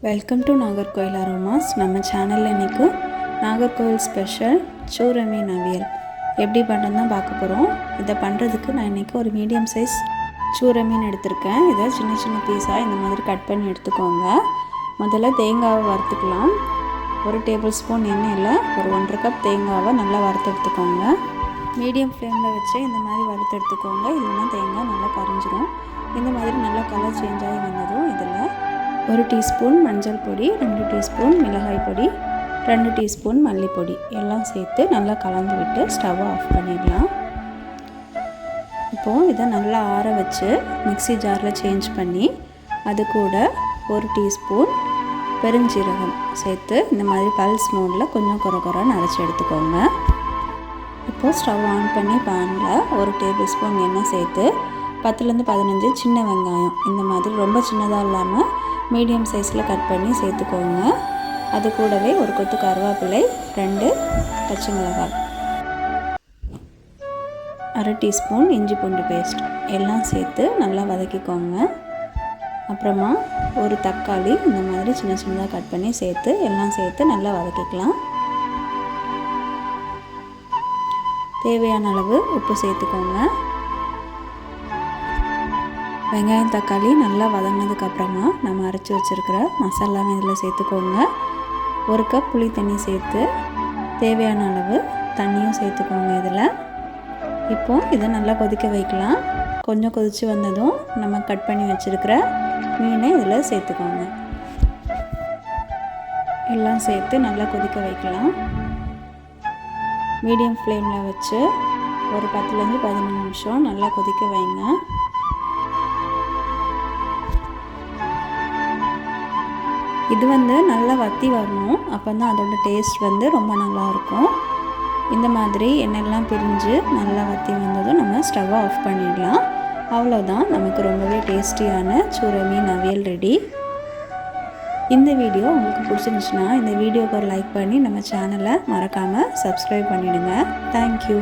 Welcome to Nagercoil aromas. நம்ம சேனலில் இன்றைக்கி நாகர்கோயில் ஸ்பெஷல் சூர மீன் அவியல் எப்படி பண்ணுறதுன்னு தான் பார்க்க போகிறோம். இதை பண்ணுறதுக்கு நான் இன்றைக்கி ஒரு மீடியம் சைஸ் சூர மீன் எடுத்திருக்கேன். இதை சின்ன சின்ன பீஸாக இந்த மாதிரி கட் பண்ணி எடுத்துக்கோங்க. முதல்ல தேங்காவை வறுத்துக்கலாம். 1 டேபிள் ஸ்பூன் எண்ணெயில் ஒரு 1.5 கப் தேங்காவை நல்லா வறுத்து எடுத்துக்கோங்க. மீடியம் ஃப்ளேமில் வச்சு இந்த மாதிரி வறுத்து எடுத்துக்கோங்க, இல்லைன்னா தேங்காய் நல்லா கரைஞ்சிரும். இந்த மாதிரி நல்லா கலர் சேஞ்ச் ஆகி வந்ததும் இதில் 1 டீஸ்பூன் மஞ்சள் பொடி, 2 டீஸ்பூன் மிளகாய் பொடி, 2 டீஸ்பூன் மல்லிப்பொடி எல்லாம் சேர்த்து நல்லா கலந்து விட்டு ஸ்டவ்வை ஆஃப் பண்ணிடலாம். இப்போது இதை நல்லா ஆற வச்சு மிக்ஸி ஜாரில் சேஞ்ச் பண்ணி அது கூட 1 டீஸ்பூன் பெருஞ்சீரகம் சேர்த்து இந்த மாதிரி பல்ஸ் மோடில் கொஞ்சம் குறைன்னு அரைச்சி எடுத்துக்கோங்க. இப்போது ஸ்டவ் ஆன் பண்ணி பேனில் 1 டேபிள் ஸ்பூன் எண்ணெய் சேர்த்து 10லேருந்து 15 சின்ன வெங்காயம் இந்த மாதிரி ரொம்ப சின்னதாக இல்லாமல் மீடியம் சைஸில் கட் பண்ணி சேர்த்துக்கோங்க. அது கூடவே ஒரு கொத்து கருவேப்பிலை, 2 பச்சை மிளகாய், 1/2 டீஸ்பூன் இஞ்சி பூண்டு பேஸ்ட் எல்லாம் சேர்த்து நல்லா வதக்கிக்கோங்க. அப்புறமா ஒரு தக்காளி இந்த மாதிரி சின்ன சின்னதாக கட் பண்ணி சேர்த்து எல்லாம் சேர்த்து நல்லா வதக்கிக்கலாம். தேவையான அளவு உப்பு சேர்த்துக்கோங்க. வெங்காயம் தக்காளி நல்லா வதங்கினதுக்கப்புறமா நம்ம அரைச்சி வச்சுருக்கிற மசாலாவும் இதில் சேர்த்துக்கோங்க. 1 கப் புளி தண்ணி சேர்த்து தேவையான அளவு தண்ணியும் சேர்த்துக்கோங்க. இதில் இப்போது இதை நல்லா கொதிக்க வைக்கலாம். கொஞ்சம் கொதித்து வந்ததும் நம்ம கட் பண்ணி வச்சுருக்கிற மீனை இதில் சேர்த்துக்கோங்க. எல்லாம் சேர்த்து நல்லா கொதிக்க வைக்கலாம். மீடியம் ஃப்ளேமில் வச்சு ஒரு 10லேருந்து 15 நிமிஷம் நல்லா கொதிக்க வைங்க. இது நல்லா வற்றி வரணும். அப்போ தான் அதோட டேஸ்ட் ரொம்ப நல்லாயிருக்கும். இந்த மாதிரி எண்ணெய்லாம் பிரிஞ்சு நல்லா வற்றி வந்ததும் நம்ம ஸ்டவ்வை ஆஃப் பண்ணிடலாம். அவ்வளோதான், நமக்கு ரொம்பவே டேஸ்டியான சூர மீன் அவியல் ரெடி. இந்த வீடியோ உங்களுக்கு பிடிச்சிருந்துச்சுன்னா இந்த வீடியோக்கு ஒரு லைக் பண்ணி நம்ம சேனலை மறக்காமல் சப்ஸ்கிரைப் பண்ணிவிடுங்க. தேங்க்யூ.